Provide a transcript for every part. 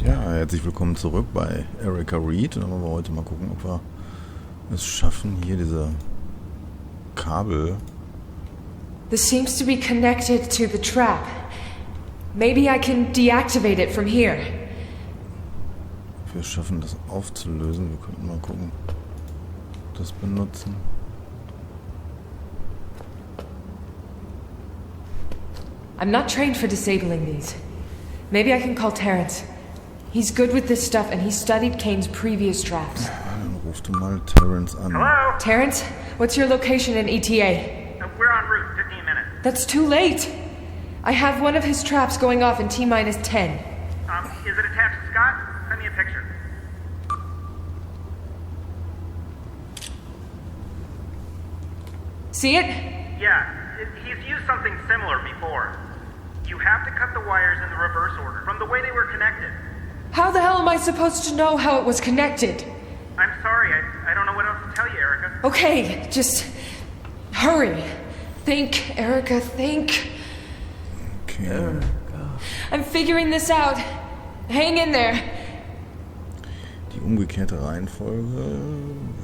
Ja, herzlich willkommen zurück bei Erika Reed. Dann wollen wir heute mal gucken, ob wir es schaffen, hier diese Kabel. This seems to be connected to the trap. Maybe I can deactivate it from here. Ob wir es schaffen, das aufzulösen. Wir könnten mal gucken, das benutzen. I'm not trained for disabling these. Maybe I can call Terrence. He's good with this stuff and he studied Cain's previous traps. Dann ruf du mal Terrence an. Hello? Terrence, what's your location in ETA? We're en route, 15 minutes. That's too late. I have one of his traps going off in T-minus 10. Is it attached to Scott? Send me a picture. See it? Yeah, he's used something similar before. You have to cut the wires in the reverse order, from the way they were connected. How the hell am I supposed to know how it was connected? I'm sorry, I don't know what else to tell you, Erica. Okay, just hurry. Think, Erica, think. Okay. I'm figuring this out. Hang in there. Die umgekehrte Reihenfolge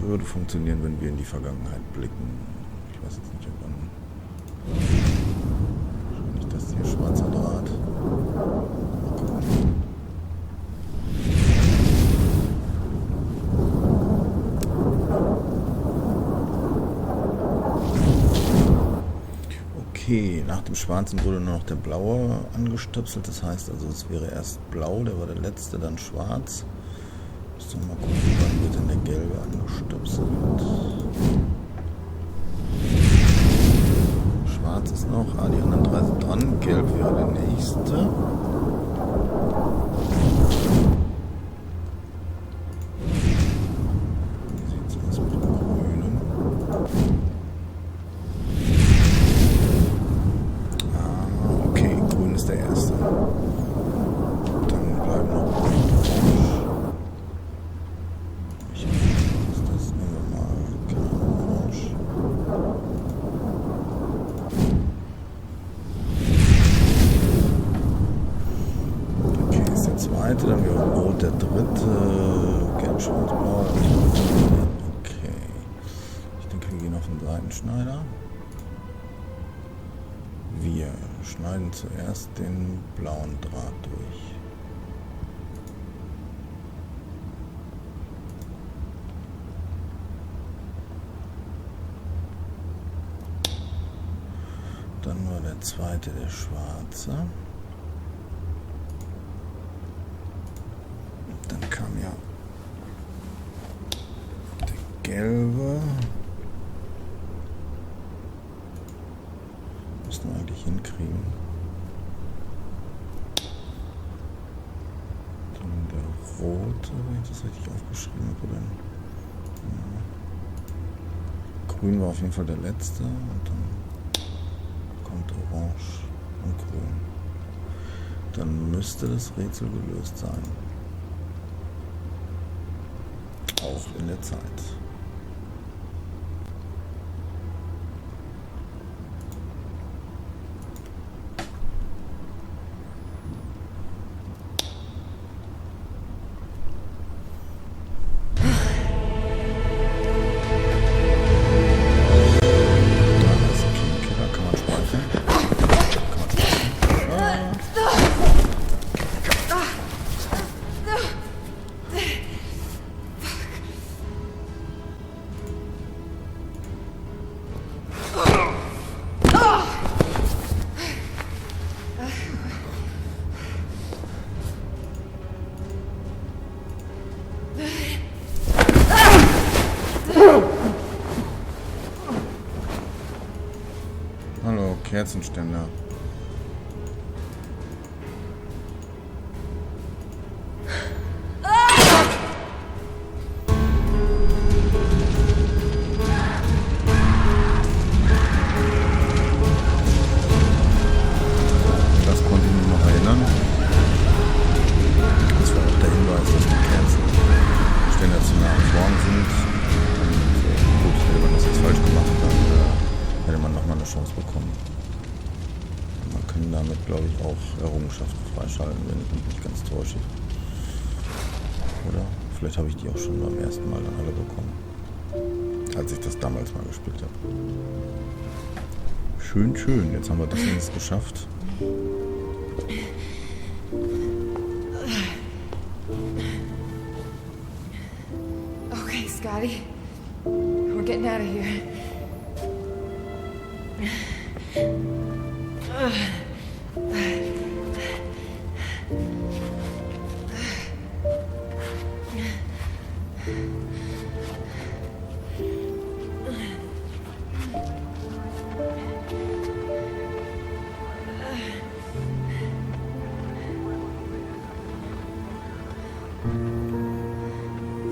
würde funktionieren, wenn wir in die Vergangenheit blicken. Ich weiß jetzt nicht, ob man... Wahrscheinlich das hier schwarzer Draht. Mal gucken. Okay, nach dem Schwarzen wurde nur noch der Blaue angestöpselt. Das heißt also, es wäre erst Blau, der war der letzte, dann Schwarz. Müssen wir mal gucken, wann wird denn der Gelbe angestöpselt. Schwarz ist noch, die anderen drei sind dran. Gelb wäre der nächste. Wie sieht es aus mit dem Grünen? Okay, grün ist der erste. Dann bleiben noch orange. Was ist das? Nehmen wir mal, keine Ahnung, orange. Okay, ist der zweite, dann wäre rot der dritte, gelb, schwarz, blau. Okay. Ich denke, wir gehen auf den Seitenschneider. Wir schneiden zuerst den blauen Draht durch. Dann war der zweite, der schwarze. Dann kam ja der gelbe. Müssen wir eigentlich hinkriegen. Dann der rote, wenn ich das richtig aufgeschrieben habe. Oder? Ja. Grün war auf jeden Fall der letzte und dann kommt orange und grün. Dann müsste das Rätsel gelöst sein. Auch in der Zeit. Hallo, Kerzenständer. Das konnte ich mich noch erinnern. Das war auch der Hinweis, dass die Kerzenständer zu nah vorn sind. Und gut, hätte man das jetzt falsch gemacht, dann hätte man nochmal eine Chance bekommen. Man kann damit, glaube ich, auch Errungenschaften freischalten, wenn ich mich nicht ganz täusche. Oder? Vielleicht habe ich die auch schon beim ersten Mal dann alle bekommen. Als ich das damals mal gespielt habe. Schön, schön. Jetzt haben wir das jetzt geschafft. Okay, Scotty. We're getting out of here.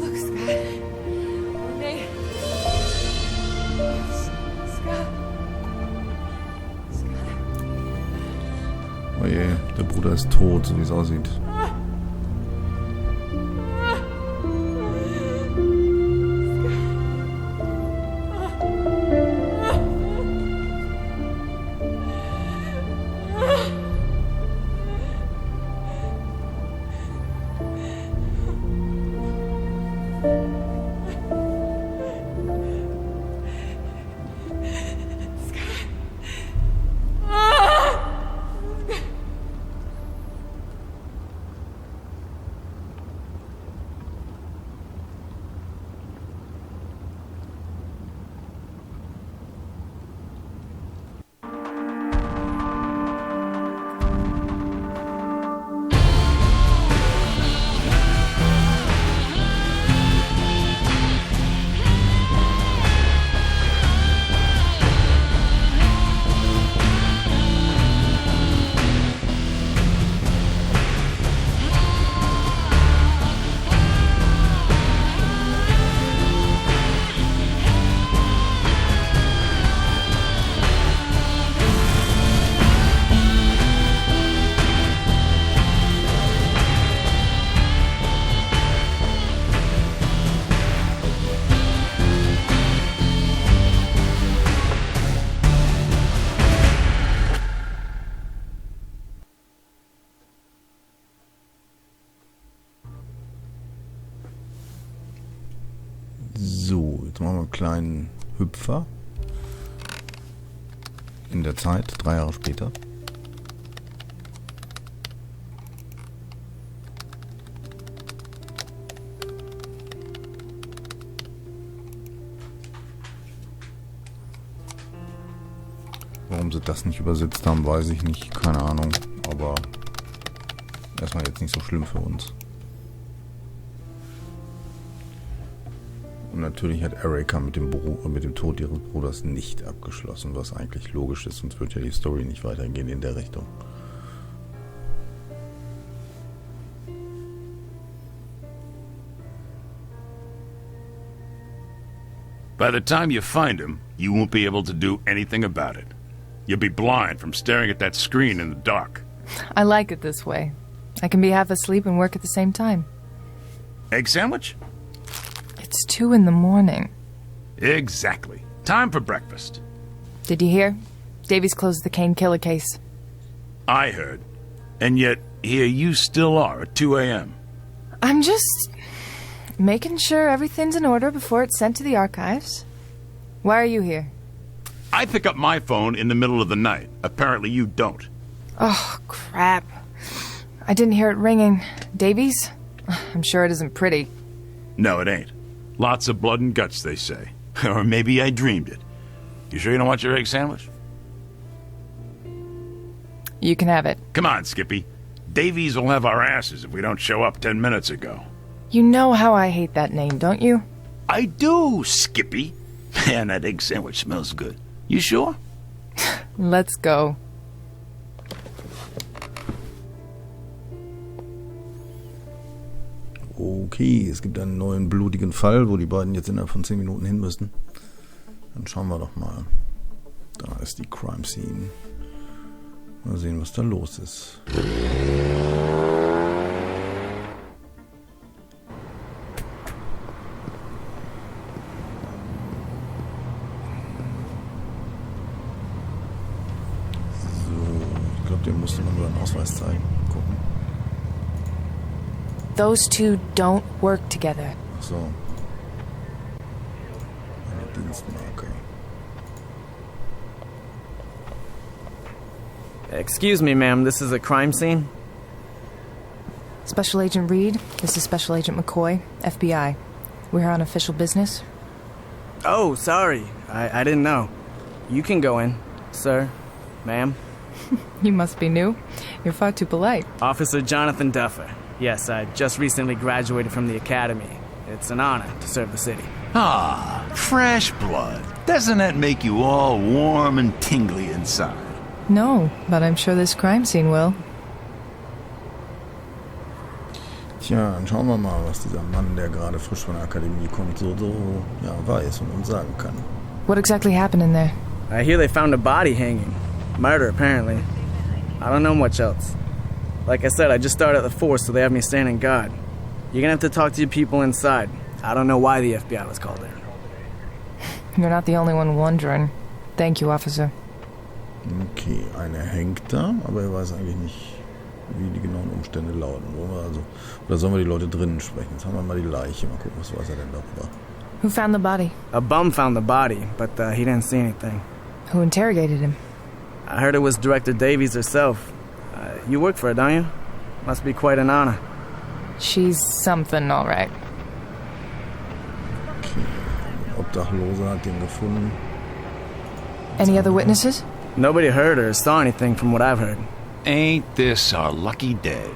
Look, Scott. Nate. Scott. Oh je, der Bruder ist tot, so wie es aussieht. So, jetzt machen wir einen kleinen Hüpfer. In der Zeit, 3 Jahre später. Warum sie das nicht übersetzt haben, weiß ich nicht. Keine Ahnung. Aber erstmal jetzt nicht so schlimm für uns. Und natürlich hat Erika mit dem Tod ihres Bruders nicht abgeschlossen, was eigentlich logisch ist, sonst wird ja die Story nicht weitergehen in der Richtung. By the time you find him, you won't be able to do anything about it. You'll be blind from staring at that screen in the dark. I like it this way. I can be half asleep and work at the same time. Egg sandwich? It's 2 a.m. Exactly. Time for breakfast. Did you hear? Davies closed the Cain Killer case. I heard. And yet, here you still are at 2 a.m. I'm just making sure everything's in order before it's sent to the archives. Why are you here? I pick up my phone in the middle of the night. Apparently you don't. Oh, crap. I didn't hear it ringing. Davies? I'm sure it isn't pretty. No, it ain't. Lots of blood and guts, they say. Or maybe I dreamed it. You sure you don't want your egg sandwich? You can have it. Come on, Skippy. Davies will have our asses if we don't show up 10 minutes ago. You know how I hate that name, don't you? I do, Skippy. Man, that egg sandwich smells good. You sure? Let's go. Okay, es gibt einen neuen blutigen Fall, wo die beiden jetzt innerhalb von 10 Minuten hin müssen. Dann schauen wir doch mal. Da ist die Crime Scene. Mal sehen, was da los ist. So, ich glaube, dem musste man nur einen Ausweis zeigen. Gucken. Those two don't work together. Ach so. Eine Dienstmarke. Excuse me, ma'am, this is a crime scene? Special Agent Reed, this is Special Agent McCoy, FBI. We're here on official business. Oh, sorry. I didn't know. You can go in, sir, ma'am. You must be new. You're far too polite. Officer Jonathan Duffer. Yes, I just recently graduated from the academy. It's an honor to serve the city. Ah, fresh blood. Doesn't that make you all warm and tingly inside? No, but I'm sure this crime scene will. Tja, dann schauen wir mal, was dieser Mann, der gerade frisch von der Akademie kommt, so weiß und uns sagen kann. What exactly happened in there? I hear they found a body hanging. Murder, apparently. I don't know much else. Like I said, I just started at the force, so they have me standing guard. You're gonna have to talk to your people inside. I don't know why the FBI was called in. You're not the only one wondering. Thank you, officer. Okay, einer hängt da, aber er weiß eigentlich nicht, wie die genauen Umstände lauten. Oder sollen wir die Leute drinnen sprechen? Jetzt haben wir mal die Leiche. Mal gucken, was weiß er denn darüber. Who found the body? A bum found the body, but he didn't see anything. Who interrogated him? I heard it was Director Davies herself. You work for her, don't you? Must be quite an honor. She's something, all right. Okay, ein Obdachloser hat den gefunden. Any other witnesses? Nobody heard or saw anything from what I've heard. Ain't this our lucky day?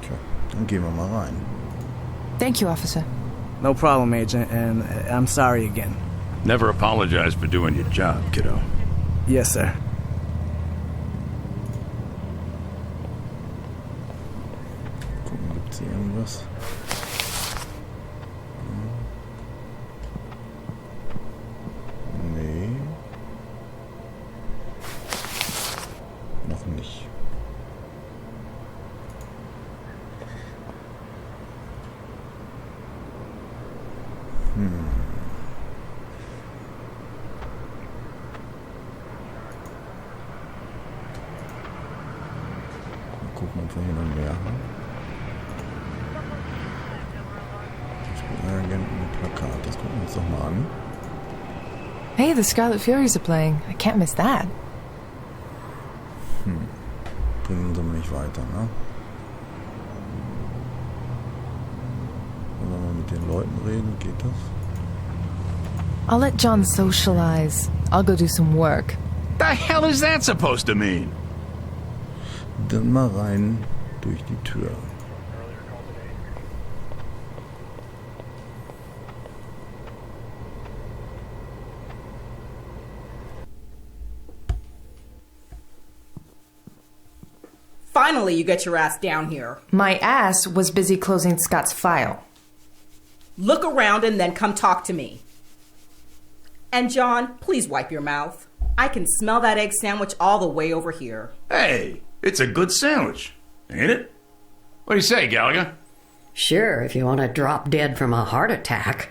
Tja, dann gehen wir mal rein. Thank you, officer. No problem, Agent, and I'm sorry again. Never apologize for doing your job, kiddo. Yes, sir. Gucken, gibt's hier irgendwas? Nee. Noch nicht. Mal gucken, ob wir hier noch mehr haben. Agenten-Plakat, das gucken wir uns doch mal an. Hey, the Scarlet Furies are playing. I can't miss that. Bringen uns aber nicht weiter, ne? Wollen wir mal mit den Leuten reden? Geht das? I'll let John socialize. I'll go do some work. The hell is that supposed to mean? Dann mal rein durch die Tür. Finally, you get your ass down here. My ass was busy closing Scott's file. Look around and then come talk to me. And John, please wipe your mouth. I can smell that egg sandwich all the way over here. Hey, it's a good sandwich, ain't it? What do you say, Gallagher? Sure, if you want to drop dead from a heart attack.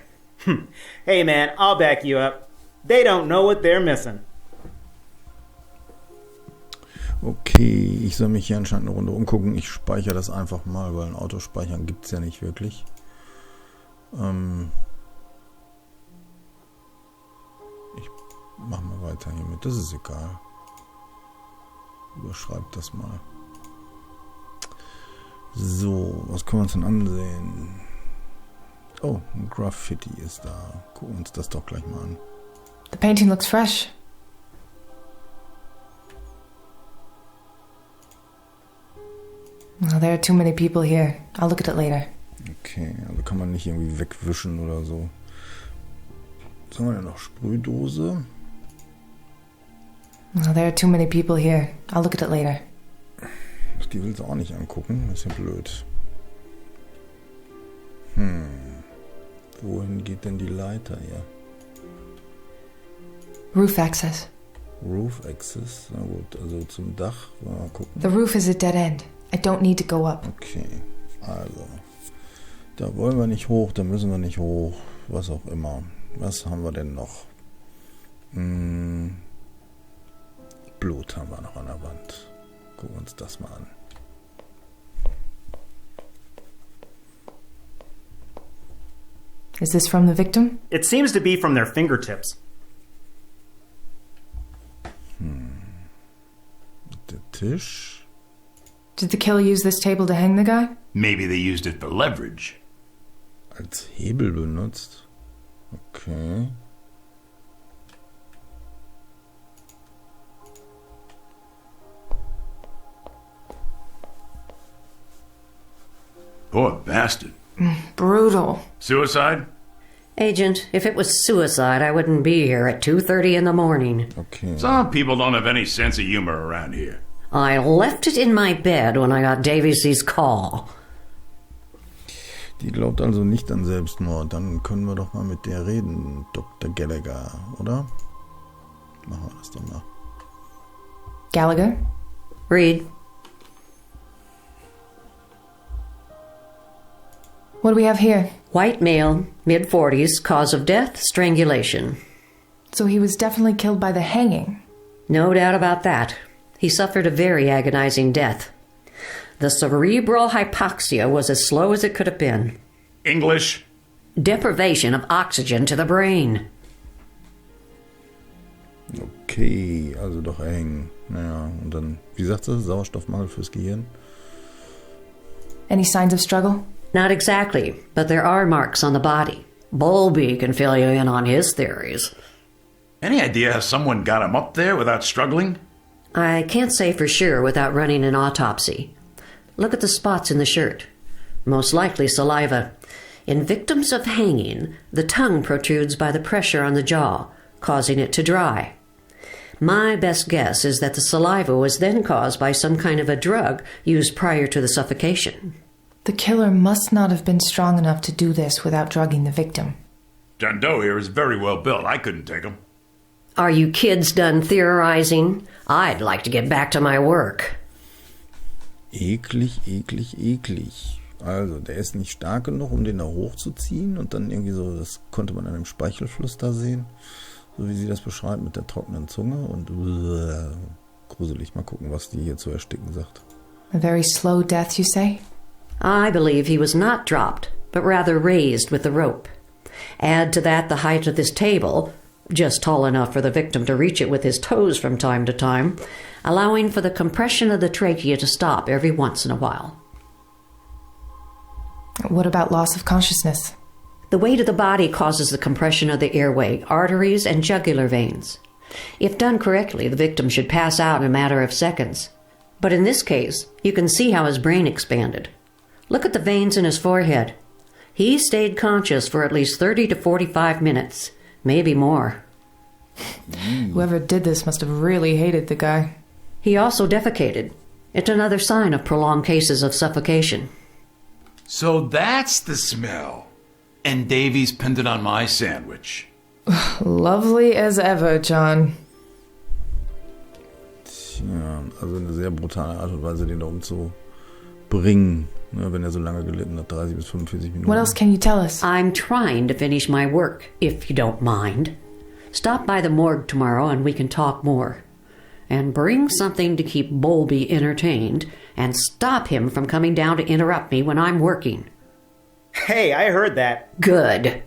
Hey man, I'll back you up. They don't know what they're missing. Okay, ich soll mich hier anscheinend eine Runde umgucken. Ich speichere das einfach mal, weil ein Autospeichern gibt es ja nicht wirklich. Ich mach mal weiter hiermit, das ist egal. Überschreibt das mal. So, was können wir uns denn ansehen? Oh, ein Graffiti ist da. Gucken wir uns das doch gleich mal an. The painting looks fresh. Well, there are too many people here. I'll look at it later. Okay, also kann man nicht irgendwie wegwischen oder so. Was haben wir denn noch? Sprühdose? Well, there are too many people here. I'll look at it later. Die willst du auch nicht angucken. Das ist ja blöd. Wohin geht denn die Leiter hier? Roof access. Roof Access? Na gut, also zum Dach. Mal gucken. The roof is a dead end. I don't need to go up. Okay, also. Da wollen wir nicht hoch, da müssen wir nicht hoch. Was auch immer. Was haben wir denn noch? Blut haben wir noch an der Wand. Gucken wir uns das mal an. Is this from the victim? It seems to be from their fingertips. Der Tisch. Did the killer use this table to hang the guy? Maybe they used it for leverage. Als Hebel benutzt. Okay. Poor bastard. Brutal. Suicide? Agent, if it was suicide, I wouldn't be here at 2:30 in the morning. Okay. Some people don't have any sense of humor around here. I left it in my bed when I got Davies' call. Die glaubt also nicht an Selbstmord. Dann können wir doch mal mit der reden, Dr. Gallagher, oder? Machen wir das doch mal. Gallagher? Read. What do we have here? White male, mid-40s, cause of death, strangulation. So he was definitely killed by the hanging. No doubt about that. He suffered a very agonizing death. The cerebral hypoxia was as slow as it could have been. English? Deprivation of oxygen to the brain. Okay, also doch erhängen. Naja, und dann, wie sagt sie, Sauerstoffmangel fürs Gehirn? Any signs of struggle? Not exactly, but there are marks on the body. Bowlby can fill you in on his theories. Any idea how someone got him up there without struggling? I can't say for sure without running an autopsy. Look at the spots in the shirt. Most likely saliva. In victims of hanging, the tongue protrudes by the pressure on the jaw, causing it to dry. My best guess is that the saliva was then caused by some kind of a drug used prior to the suffocation. The killer must not have been strong enough to do this without drugging the victim. John Doe here is very well built. I couldn't take him. Are you kids done theorizing? I'd like to get back to my work. Eklig, eklig, eklig. Also, der ist nicht stark genug, um den da hochzuziehen und dann irgendwie so, das konnte man an dem Speichelfluss da sehen, so wie sie das beschreibt mit der trockenen Zunge und gruselig. Mal gucken, was die hier zu ersticken sagt. A very slow death, you say? I believe he was not dropped, but rather raised with the rope. Add to that the height of this table, just tall enough for the victim to reach it with his toes from time to time, allowing for the compression of the trachea to stop every once in a while. What about loss of consciousness? The weight of the body causes the compression of the airway, arteries, and jugular veins. If done correctly, the victim should pass out in a matter of seconds. But in this case, you can see how his brain expanded. Look at the veins in his forehead. He stayed conscious for at least 30 to 45 minutes, maybe more. Whoever did this must have really hated the guy. He also defecated. It's another sign of prolonged cases of suffocation. So that's the smell. And Davies pinned it on my sandwich. Lovely as ever, John. Tja, also eine sehr brutale Art und Weise, den da umzubringen. Ja, wenn er so lange gelitten hat, 30 bis 45 Minuten. What else can you tell us? I'm trying to finish my work, if you don't mind. Stop by the morgue tomorrow and we can talk more. And bring something to keep Bowlby entertained and stop him from coming down to interrupt me when I'm working. Hey, I heard that. Good.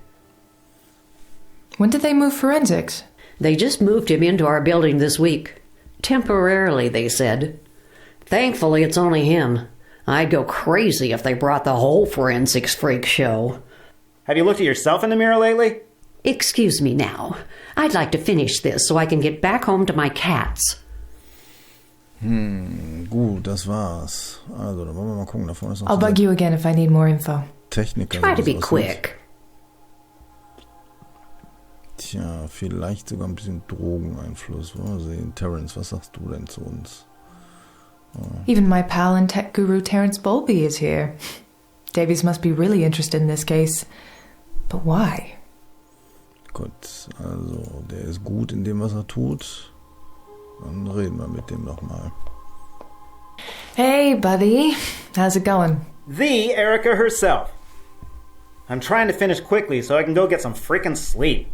When did they move forensics? They just moved him into our building this week. Temporarily, they said. Thankfully, it's only him. I'd go crazy if they brought the whole forensics freak show. Have you looked at yourself in the mirror lately? Excuse me now. I'd like to finish this so I can get back home to my cats. Gut, das war's. Also, dann wollen wir mal gucken. Da vorne ist noch I'll bug you again if I need more info. Techniker. Try to be quick. Tja, vielleicht sogar ein bisschen Drogeneinfluss. Wollen wir sehen. Terrence, was sagst du denn zu uns? Even my pal and tech guru Terence Bowlby is here. Davies must be really interested in this case. But why? Gut, also der ist gut in dem, was er tut. Dann reden wir mit dem nochmal. Hey, buddy. How's it going? The Erica herself. I'm trying to finish quickly so I can go get some freaking sleep.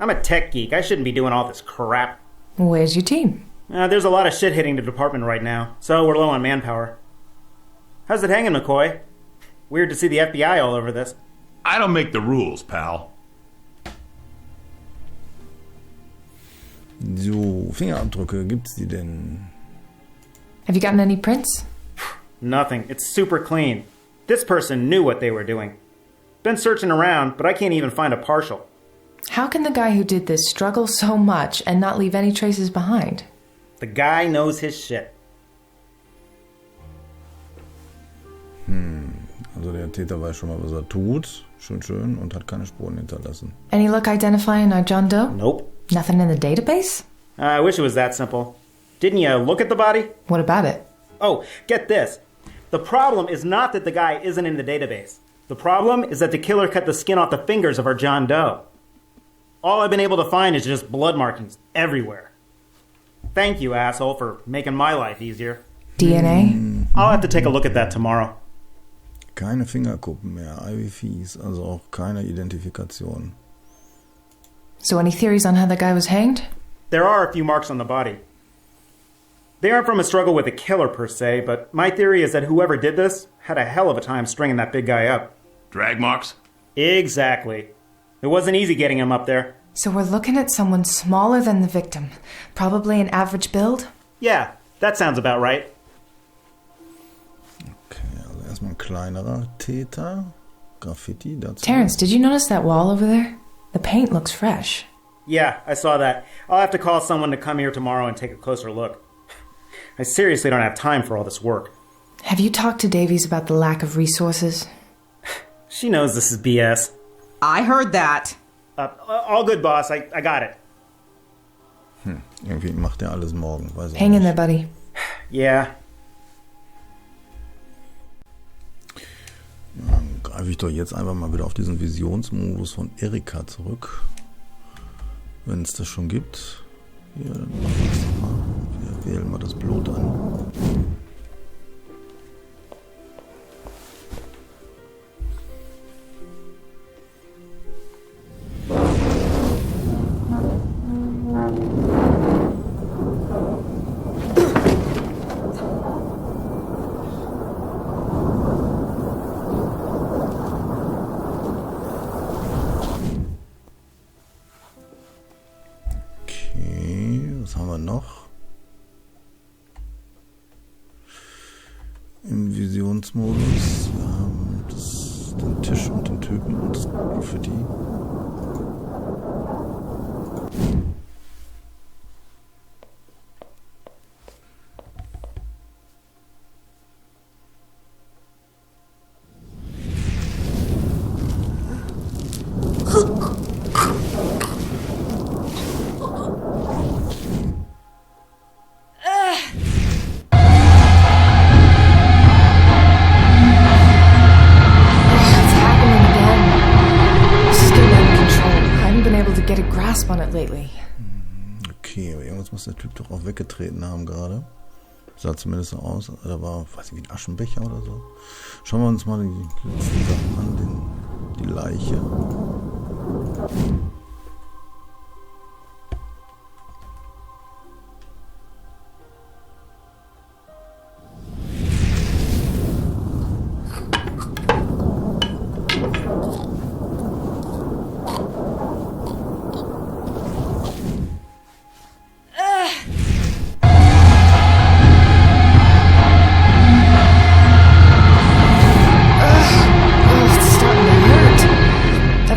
I'm a tech geek. I shouldn't be doing all this crap. Where's your team? There's a lot of shit hitting the department right now, so we're low on manpower. How's it hanging, McCoy? Weird to see the FBI all over this. I don't make the rules, pal. So, Fingerabdrücke, gibt's die denn? Have you gotten any prints? Nothing. It's super clean. This person knew what they were doing. Been searching around, but I can't even find a partial. How can the guy who did this struggle so much and not leave any traces behind? The guy knows his shit. Also der Täter weiß schon mal, was er tut. Schön, und hat keine Spuren hinterlassen. Any luck identifying our John Doe? Nope. Nothing in the database? I wish it was that simple. Didn't you look at the body? What about it? Oh, get this. The problem is not that the guy isn't in the database. The problem is that the killer cut the skin off the fingers of our John Doe. All I've been able to find is just blood markings everywhere. Thank you, asshole, for making my life easier. DNA? I'll have to take a look at that tomorrow. Keine Fingerkuppen mehr, ei wie fies. Also auch keine Identifikation. So any theories on how the guy was hanged? There are a few marks on the body. They aren't from a struggle with a killer per se, but my theory is that whoever did this had a hell of a time stringing that big guy up. Drag marks? Exactly. It wasn't easy getting him up there. So we're looking at someone smaller than the victim. Probably an average build? Yeah, that sounds about right. Okay, also erstmal ein kleinerer Täter. Graffiti dazu. Terrence, did you notice that wall over there? The paint looks fresh. Yeah, I saw that. I'll have to call someone to come here tomorrow and take a closer look. I seriously don't have time for all this work. Have you talked to Davies about the lack of resources? She knows this is BS. I heard that. All good, boss. I got it. Irgendwie macht er alles morgen. Weiß Hang in nicht. there, buddy. Yeah. Dann greife ich doch jetzt einfach mal wieder auf diesen Visionsmodus von Erika zurück. Wenn es das schon gibt. Hier, dann machen wir das nochmal. Wir wählen mal das Blut an. Was haben wir noch? Im Visionsmodus. Wir haben den Tisch und den Typen und das Graffiti. On it lately. Okay, aber irgendwas muss der Typ doch auch weggetreten haben gerade. Sah zumindest so aus. Da war, weiß ich, wie ein Aschenbecher oder so. Schauen wir uns mal die letzten Sachen an. Die Leiche.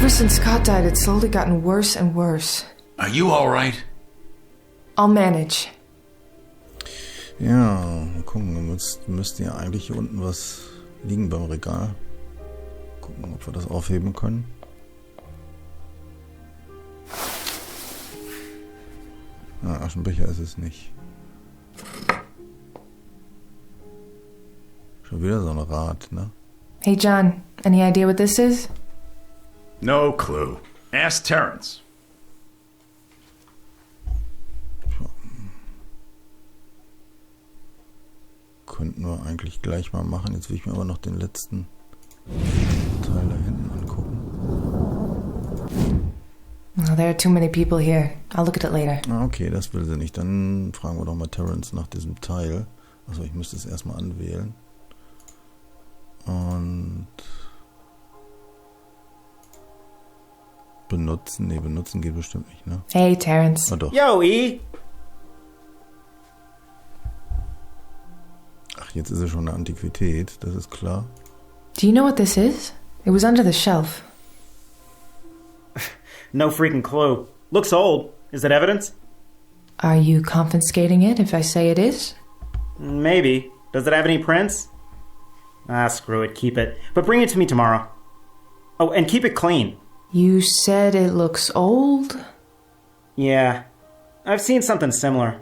Since Scott died, it's slowly gotten worse and worse. Are you all right? I'll manage. Ja, mal gucken. Müsste ja eigentlich hier unten was liegen beim Regal. Gucken, ob wir das aufheben können. Aschenbecher ist es nicht. Schon wieder so ein Rad, ne? Hey John, any idea what this is? No clue. Ask Terrence. Könnten wir eigentlich gleich mal machen. Jetzt will ich mir aber noch den letzten Teil da hinten angucken. Oh, there are too many people here. I'll look at it later. Okay, das will sie nicht. Dann fragen wir doch mal Terrence nach diesem Teil. Also ich müsste es erstmal anwählen. Und Benutzen? Nee, benutzen geht bestimmt nicht, ne? Hey, Terrence. Ah, doch. Yo, E! Ach, jetzt ist es schon eine Antiquität, das ist klar. Do you know what this is? It was under the shelf. No freaking clue. Looks old. Is it evidence? Are you confiscating it if I say it is? Maybe. Does it have any prints? Ah, screw it. Keep it. But bring it to me tomorrow. Oh, and keep it clean. You said it looks old? Yeah. I've seen something similar.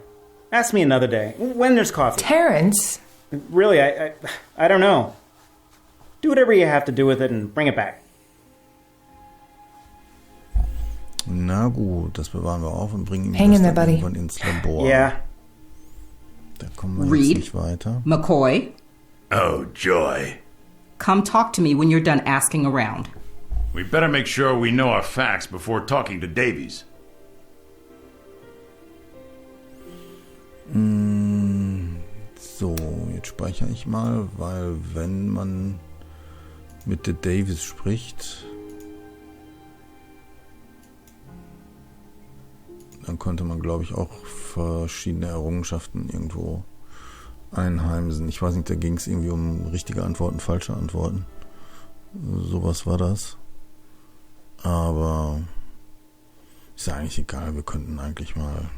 Ask me another day. When there's coffee. Terrence? Really, I don't know. Do whatever you have to do with it and bring it back. Na gut, das bewahren wir auf und bringen ihn Hang in das there, dann buddy. irgendwann ins Labor. Yeah. Da kommen wir Reed. jetzt nicht weiter. McCoy, Oh, joy. come talk to me when you're done asking around. We better make sure we know our facts before talking to Davies. So, jetzt speichere ich mal, weil wenn man mit der Davies spricht, dann konnte man, glaube ich, auch verschiedene Errungenschaften irgendwo einheimsen. Ich weiß nicht, da ging es irgendwie um richtige Antworten, falsche Antworten. Sowas war das. Aber ist ja eigentlich egal, wir könnten eigentlich mal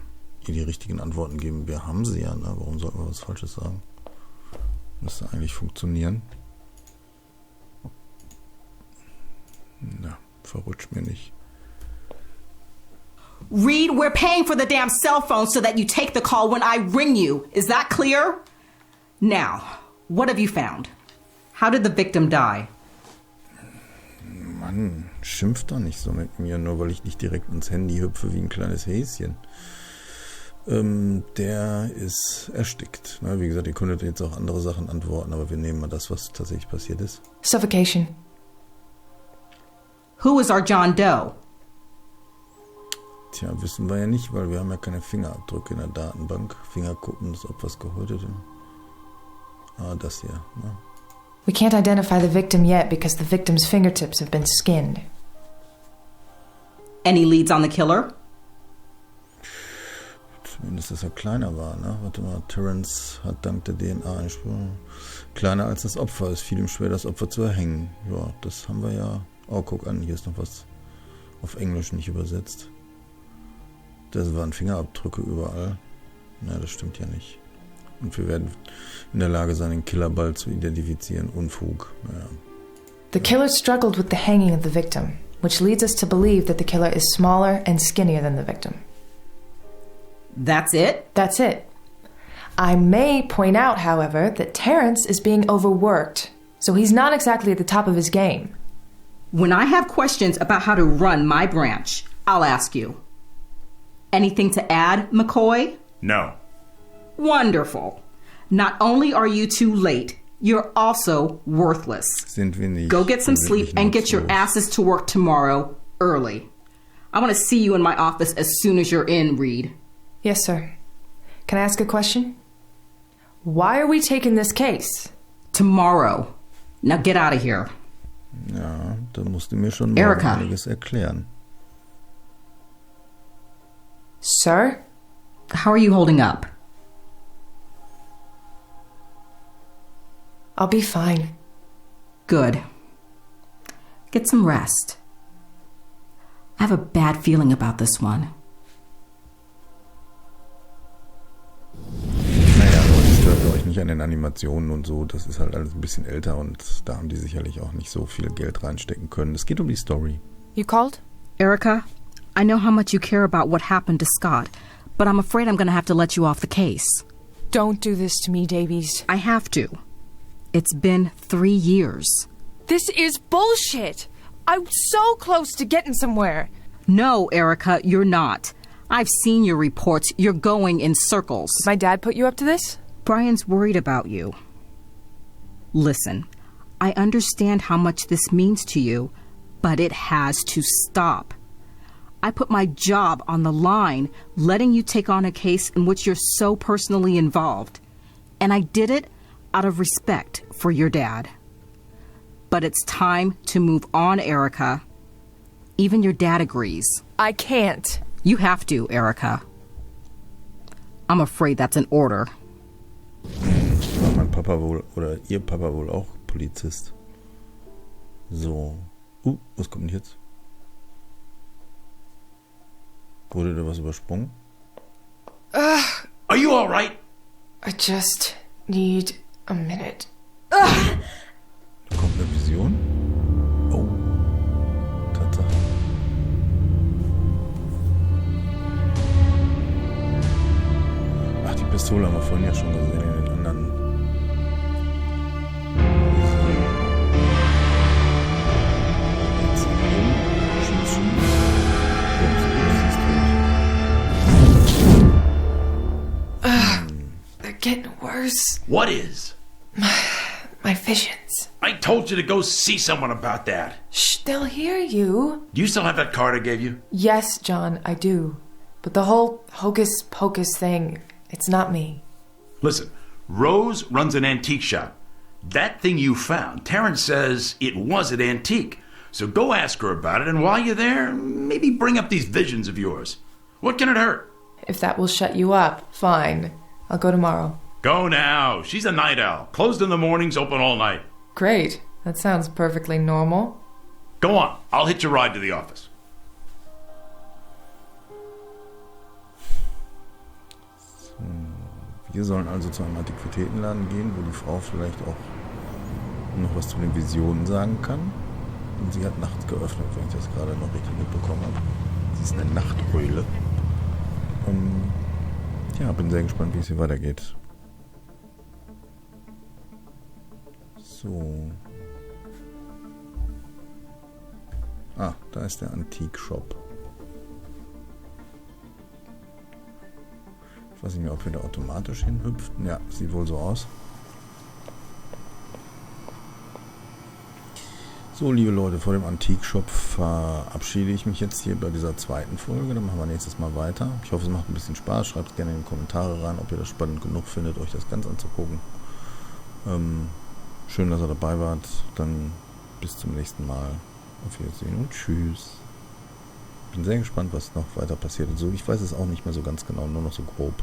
ihr die richtigen Antworten geben. Wir haben sie ja, ne? Warum sollten wir was Falsches sagen? Müsste eigentlich funktionieren. Na, verrutscht mir nicht. Reed, we're paying for the damn cell phone so that you take the call when I ring you. Is that clear? Now, what have you found? How did the victim die? Mann, schimpft doch nicht so mit mir, nur weil ich nicht direkt ins Handy hüpfe wie ein kleines Häschen. Der ist erstickt. Na, wie gesagt, ihr könntet jetzt auch andere Sachen antworten, aber wir nehmen mal das, was tatsächlich passiert ist. Suffocation. Who is our John Doe? Tja, wissen wir ja nicht, weil wir haben ja keine Fingerabdrücke in der Datenbank. Fingerkuppen des Opfers gehäutet. Ah, das hier. Ne? We can't identify the victim yet because the victim's fingertips have been skinned. Any leads on the killer? Zumindest, dass er kleiner war, ne? Warte mal, Terrence hat dank der DNA eine Spur. Kleiner als das Opfer. Es fiel ihm schwer, das Opfer zu erhängen. Ja, das haben wir ja. Oh, guck an, hier ist noch was auf Englisch nicht übersetzt. Das waren Fingerabdrücke überall. Na, das stimmt ja nicht. Und wir werden in der Lage sein, den Killer bald zu identifizieren. Unfug. Naja. The killer struggled with the hanging of the victim, which leads us to believe that the killer is smaller and skinnier than the victim. That's it? That's it. I may point out, however, that Terrence is being overworked, so he's not exactly at the top of his game. When I have questions about how to run my branch, I'll ask you. Anything to add, McCoy? No. Wonderful. Not only are you too late, you're also worthless. Sind wir nicht. Go get some Sind sleep nicht and get your nutzlos. asses to work tomorrow early. I want to see you in my office as soon as you're in, Reed. Yes, sir. Can I ask a question? Why are we taking this case? Tomorrow. Now get out of here. Ja, da musst du mir schon mal Erika. einiges erklären. Sir? How are you holding up? I'll be fine. Good. Get some rest. I have a bad feeling about this one. Naja, aber stört euch nicht an den Animationen und so. Das ist halt alles ein bisschen älter und da haben die sicherlich auch nicht so viel Geld reinstecken können. Es geht um die Story. You called? Erica, I know how much you care about what happened to Scott, but I'm afraid I'm going to have to let you off the case. Don't do this to me, Davies. I have to. It's been 3 years. This is bullshit. I'm so close to getting somewhere. No, Erica, you're not. I've seen your reports. You're going in circles. My dad put you up to this? Brian's worried about you. Listen, I understand how much this means to you, but it has to stop. I put my job on the line letting you take on a case in which you're so personally involved. And I did it out of respect for your dad. But it's time to move on, Erica. Even your dad agrees. I can't. You have to, Erica. I'm afraid that's an order. War mein Papa wohl, oder ihr Papa wohl auch Polizist. So. Was kommt denn jetzt? Wurde da was übersprungen? Are you all right? I just need a minute. Da kommt eine Vision? Oh. Tatsache. Ach, die Pistole haben wir vorhin ja schon gesehen in den anderen. Jetzt schieß. They're getting worse. What is? My visions. I told you to go see someone about that. Shh, they'll hear you. Do you still have that card I gave you? Yes, John, I do. But the whole hocus pocus thing, it's not me. Listen, Rose runs an antique shop. That thing you found, Terrence says it was an antique. So go ask her about it, and while you're there, maybe bring up these visions of yours. What can it hurt? If that will shut you up, fine. I'll go tomorrow. Go now. She's a night owl. Closed in the mornings, open all night. Great. That sounds perfectly normal. Go on. I'll hitch a ride to the office. Wir sollen also zu einem Antiquitätenladen gehen, wo die Frau vielleicht auch noch was zu den Visionen sagen kann. Und sie hat nachts geöffnet, wenn ich das gerade noch richtig mitbekommen habe. Sie ist eine Nachteule. Ja, bin sehr gespannt, wie es hier weitergeht. So. Ah, da ist der Antik-Shop. Ich weiß nicht mehr, ob wir da automatisch hinhüpften. Ja, sieht wohl so aus. So, liebe Leute, vor dem Antik-Shop verabschiede ich mich jetzt hier bei dieser zweiten Folge. Dann machen wir nächstes Mal weiter. Ich hoffe, es macht ein bisschen Spaß. Schreibt es gerne in die Kommentare rein, ob ihr das spannend genug findet, euch das ganz anzugucken. Schön, dass ihr dabei wart. Dann bis zum nächsten Mal. Auf Wiedersehen und tschüss. Bin sehr gespannt, was noch weiter passiert. So, ich weiß es auch nicht mehr so ganz genau, nur noch so grob.